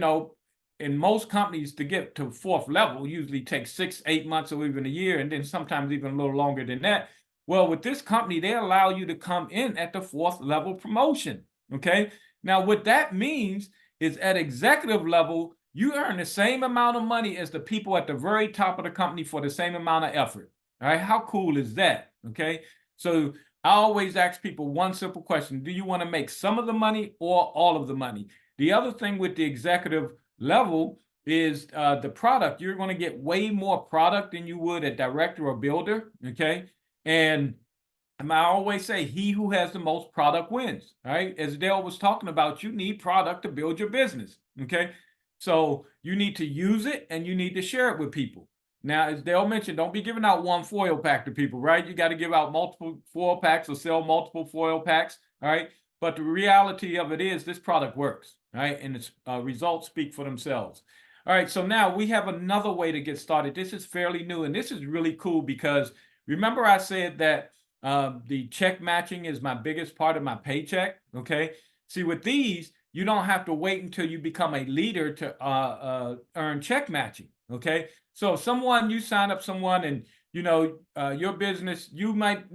in most companies, to get to 4th level usually takes 6, 8 months or even a year, and then sometimes even a little longer than that. Well, with this company, they allow you to come in at the 4th level promotion. Okay. Now, what that means is at executive level, you earn the same amount of money as the people at the very top of the company for the same amount of effort. All right. How cool is that? Okay. So I always ask people one simple question. Do you want to make some of the money or all of the money? The other thing with the executive level is the product. You're going to get way more product than you would a director or builder. Okay. And I always say he who has the most product wins. All right. As Dale was talking about, you need product to build your business. Okay. So you need to use it and you need to share it with people. Now, as Dale mentioned, don't be giving out one foil pack to people, right? You got to give out multiple foil packs or sell multiple foil packs. All right. But the reality of it is this product works. All right. And its results speak for themselves. All right. So now we have another way to get started. This is fairly new. And this is really cool because remember I said that The check matching is my biggest part of my paycheck. Okay. See, with these, you don't have to wait until you become a leader to earn check matching. Okay. So you sign up someone and your business, you might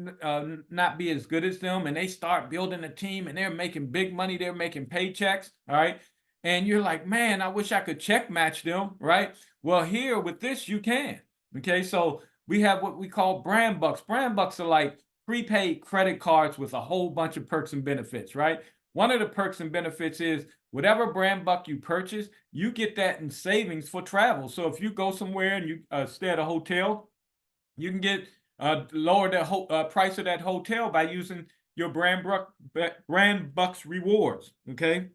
not be as good as them, and they start building a team and they're making big money, they're making paychecks, all right? And you're like, man, I wish I could check match them, right? Well, here with this, you can. Okay, so we have what we call brand bucks. Brand bucks are like prepaid credit cards with a whole bunch of perks and benefits, right? One of the perks and benefits is whatever brand buck you purchase, you get that in savings for travel. So if you go somewhere and you stay at a hotel, you can get lower the price of that hotel by using your brand bucks rewards. Okay.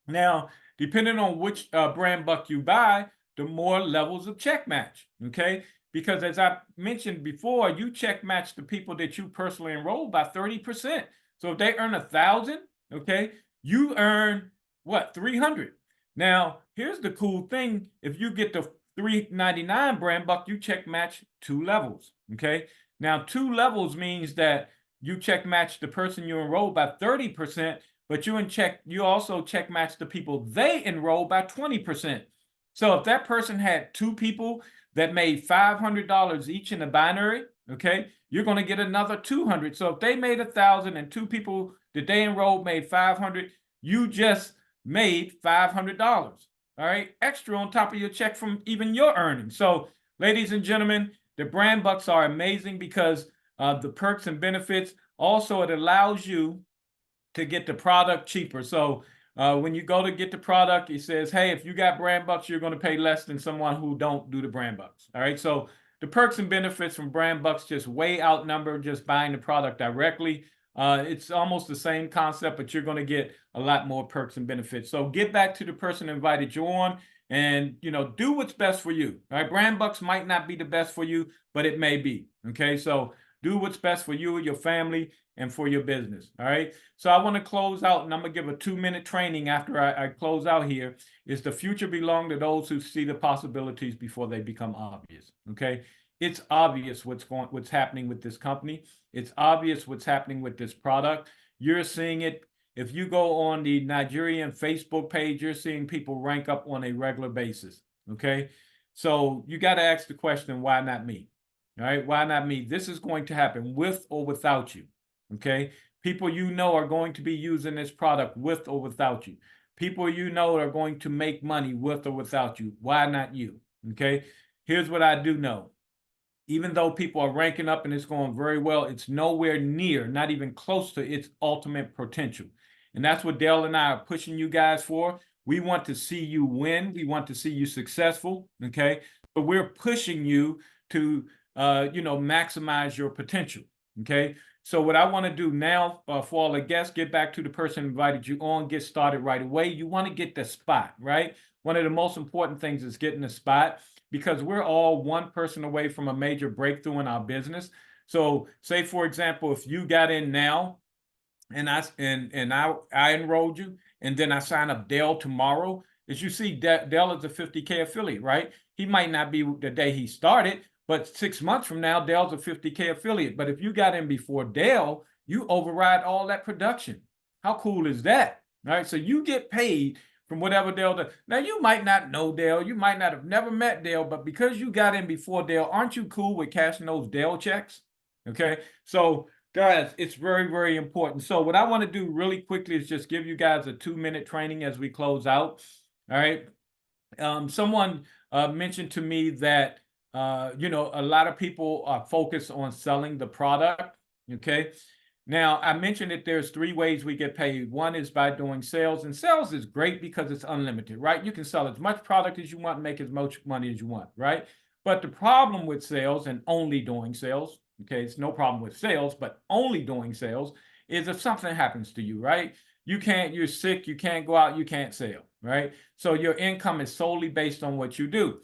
Now, depending on which brand buck you buy, the more levels of check match. Okay. Because as I mentioned before, you check match the people that you personally enroll by 30%. So if they earn 1,000, okay, you earn what, 300. Now, here's the cool thing. If you get the $3.99 brand buck, you check match 2 levels. Okay. Now, 2 levels means that you check match the person you enroll by 30%, but you also check match the people they enroll by 20%. So if that person had 2 people that made $500 each in the binary, okay, you're going to get another 200. So if they made 1,000 and 2 people that they enrolled made 500, you just made $500. All right, extra on top of your check from even your earnings. So, ladies and gentlemen, the brand bucks are amazing because of the perks and benefits. Also, it allows you to get the product cheaper. So when you go to get the product, it says, hey, if you got brand bucks, you're going to pay less than someone who don't do the brand bucks. All right. So the perks and benefits from brand bucks just way outnumber just buying the product directly. It's almost the same concept, but you're going to get a lot more perks and benefits. So get back to the person who invited you on and, do what's best for you. All right. Brand bucks might not be the best for you, but it may be. Okay. So do what's best for you, your family, and for your business. All right. So I want to close out, and I'm going to give a 2-minute training after I close out here. Is the future belong to those who see the possibilities before they become obvious. Okay. It's obvious what's happening with this company. It's obvious what's happening with this product. You're seeing it. If you go on the Nigerian Facebook page, you're seeing people rank up on a regular basis. Okay. So you got to ask the question, why not me? All right. Why not me? This is going to happen with or without you. Okay. People are going to be using this product with or without you. People are going to make money with or without you. Why not you? Okay. Here's what I do know. Even though people are ranking up and it's going very well, it's nowhere near, not even close to its ultimate potential. And that's what Dale and I are pushing you guys for. We want to see you win. We want to see you successful. Okay. But we're pushing you to maximize your potential. Okay. So what I want to do now for all the guests, get back to the person who invited you on, get started right away. You want to get the spot, right? One of the most important things is getting the spot, because we're all one person away from a major breakthrough in our business. So say, for example, if you got in now and I enrolled you, and then I sign up Dale tomorrow, as you see, Dale is a 50K affiliate, right? He might not be the day he started, but 6 months from now, Dale's a 50K affiliate. But if you got in before Dale, you override all that production. How cool is that? All right. So you get paid from whatever Dale does. Now, you might not know Dale. You might not have never met Dale, but because you got in before Dale, aren't you cool with cashing those Dale checks? Okay. So guys, it's very, very important. So what I want to do really quickly is just give you guys a 2-minute training as we close out. All right. Someone mentioned to me that a lot of people are focused on selling the product. Okay. Now, I mentioned that there's 3 ways we get paid. One is by doing sales, and sales is great because it's unlimited, right? You can sell as much product as you want and make as much money as you want, right? But the problem with sales and only doing sales, okay, it's no problem with sales, but only doing sales is if something happens to you, right? You're sick, you can't go out, you can't sell, right? So your income is solely based on what you do.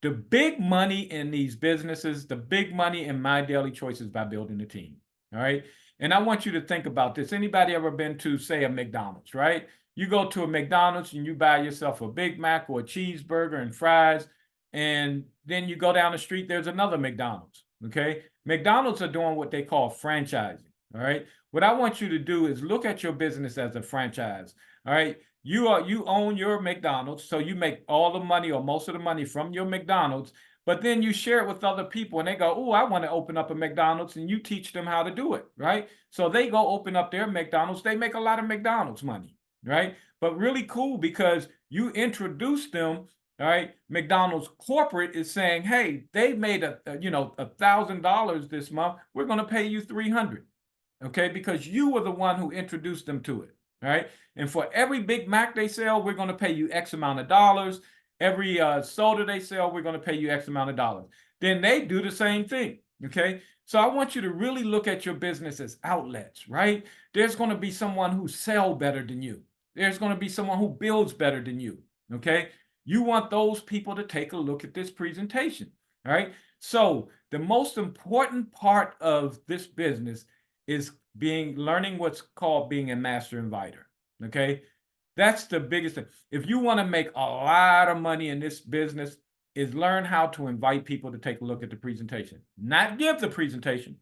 The big money in these businesses, the big money in My Daily Choice is by building a team. All right. And I want you to think about this. Anybody ever been to, say, a McDonald's, right? You go to a McDonald's and you buy yourself a Big Mac or a cheeseburger and fries. And then you go down the street, there's another McDonald's. okay? McDonald's are doing what they call franchising, all right? What I want you to do is look at your business as a franchise, all right? You own your McDonald's, so you make all the money or most of the money from your McDonald's, but then you share it with other people and they go, oh, I want to open up a McDonald's, and you teach them how to do it, right? So they go open up their McDonald's. They make a lot of McDonald's money, right? But really cool because you introduce them, all right? McDonald's corporate is saying, hey, they made $1,000 this month. We're going to pay you $300, okay? Because you were the one who introduced them to it, all right? And for every Big Mac they sell, we're going to pay you X amount of dollars. Every soda they sell, we're going to pay you X amount of dollars. Then they do the same thing, okay? So I want you to really look at your business as outlets, right? There's going to be someone who sells better than you. There's going to be someone who builds better than you, okay? You want those people to take a look at this presentation, all right? So the most important part of this business is learning what's called being a master inviter, okay? That's the biggest thing. If you want to make a lot of money in this business, is learn how to invite people to take a look at the presentation, not give the presentation.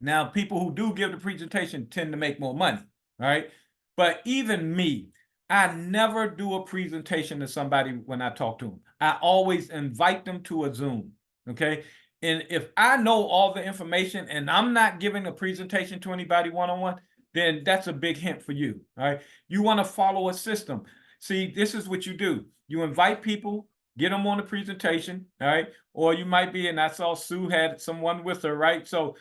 Now, people who do give the presentation tend to make more money, all right? But even me, I never do a presentation to somebody when I talk to them. I always invite them to a Zoom, okay? And if I know all the information and I'm not giving a presentation to anybody one-on-one, then that's a big hint for you, all right? You want to follow a system. See, this is what you do. You invite people, get them on the presentation, all right? Or you might be, and I saw Sue had someone with her, right? So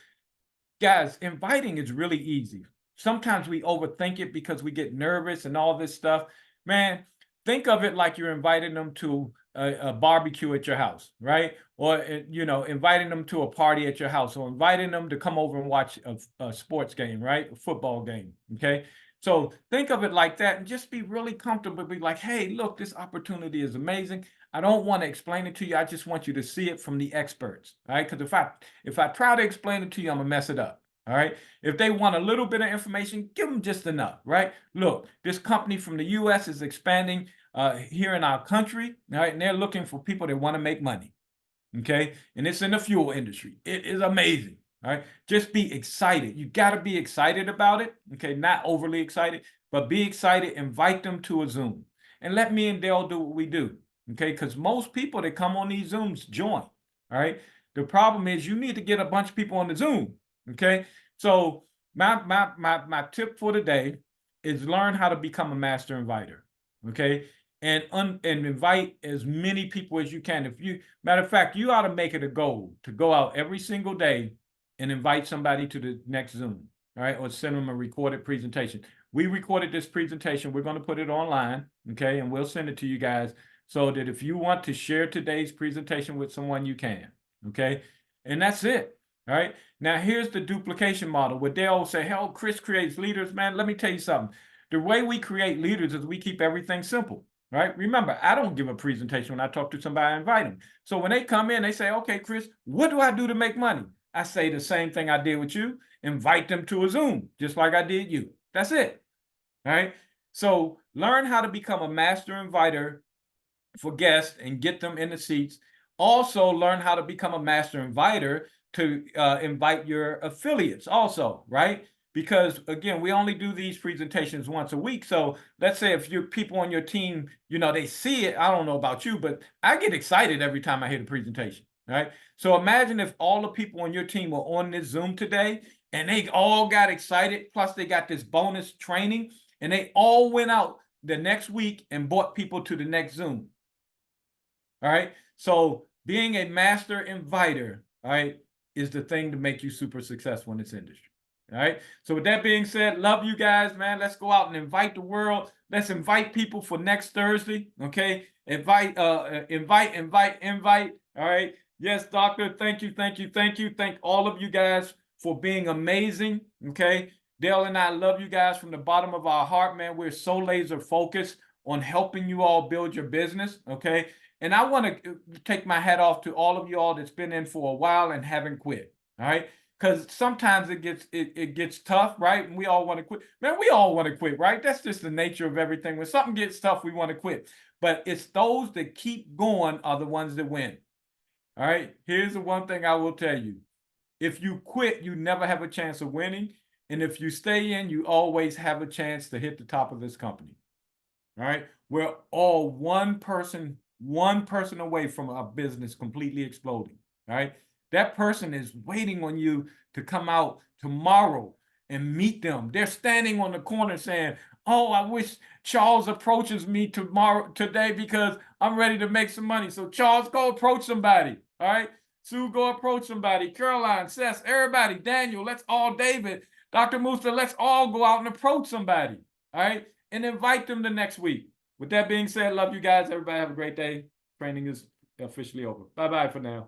guys, inviting is really easy. Sometimes we overthink it because we get nervous and all this stuff. Man, think of it like you're inviting them to a barbecue at your house, right? Or, inviting them to a party at your house, or inviting them to come over and watch a sports game, right? A football game, okay? So think of it like that and just be really comfortable. Be like, hey, look, this opportunity is amazing. I don't want to explain it to you. I just want you to see it from the experts, all right? Because if I try to explain it to you, I'm gonna mess it up, all right? If they want a little bit of information, give them just enough, right? Look, this company from the U.S. is expanding here in our country, all right? And they're looking for people that want to make money, okay? And it's in the fuel industry. It is amazing, all right? Just be excited. You got to be excited about it, okay? Not overly excited, but be excited. Invite them to a Zoom. And let me and Dale do what we do. Okay, because most people that come on these Zooms join, all right? The problem is you need to get a bunch of people on the Zoom, okay? So my tip for today is learn how to become a master inviter, okay? And invite as many people as you can. Matter of fact, you ought to make it a goal to go out every single day and invite somebody to the next Zoom, all right? Or send them a recorded presentation. We recorded this presentation. We're going to put it online, okay? And we'll send it to you guys, so that if you want to share today's presentation with someone, you can, okay? And that's it, all right? Now, here's the duplication model where they all say, hell, Chris creates leaders. Man, let me tell you something. The way we create leaders is we keep everything simple, right? Remember, I don't give a presentation when I talk to somebody, I invite them. So when they come in, they say, okay, Chris, what do I do to make money? I say the same thing I did with you, invite them to a Zoom, just like I did you. That's it, all right? So learn how to become a master inviter for guests and get them in the seats. Also learn how to become a master inviter to invite your affiliates also, right? Because again, we only do these presentations once a week. So let's say if your people on your team, they see it, I don't know about you, but I get excited every time I hear the presentation, right? So imagine if all the people on your team were on this Zoom today and they all got excited, plus they got this bonus training, and they all went out the next week and brought people to the next Zoom. All right. So being a master inviter, all right, is the thing to make you super successful in this industry. All right. So with that being said, love you guys, man. Let's go out and invite the world. Let's invite people for next Thursday. Okay. Invite. All right. Yes, doctor. Thank you. Thank all of you guys for being amazing. Okay. Dale and I love you guys from the bottom of our heart, man. We're so laser focused on helping you all build your business. Okay. And I want to take my hat off to all of you all that's been in for a while and haven't quit, all right? Because sometimes it gets tough, right? And we all want to quit. Man, we all want to quit, right? That's just the nature of everything. When something gets tough, we want to quit. But it's those that keep going are the ones that win, all right? Here's the one thing I will tell you. If you quit, you never have a chance of winning. And if you stay in, you always have a chance to hit the top of this company. All right. We're all one person away from our business completely exploding. All right. That person is waiting on you to come out tomorrow and meet them. They're standing on the corner saying, oh, I wish Charles approaches me today because I'm ready to make some money. So Charles, go approach somebody. All right. Sue, go approach somebody. Caroline, Seth, everybody, Daniel, David, Dr. Musa, let's all go out and approach somebody. All right. And invite them the next week. With that being said, love you guys. Everybody have a great day. Training is officially over. Bye-bye for now.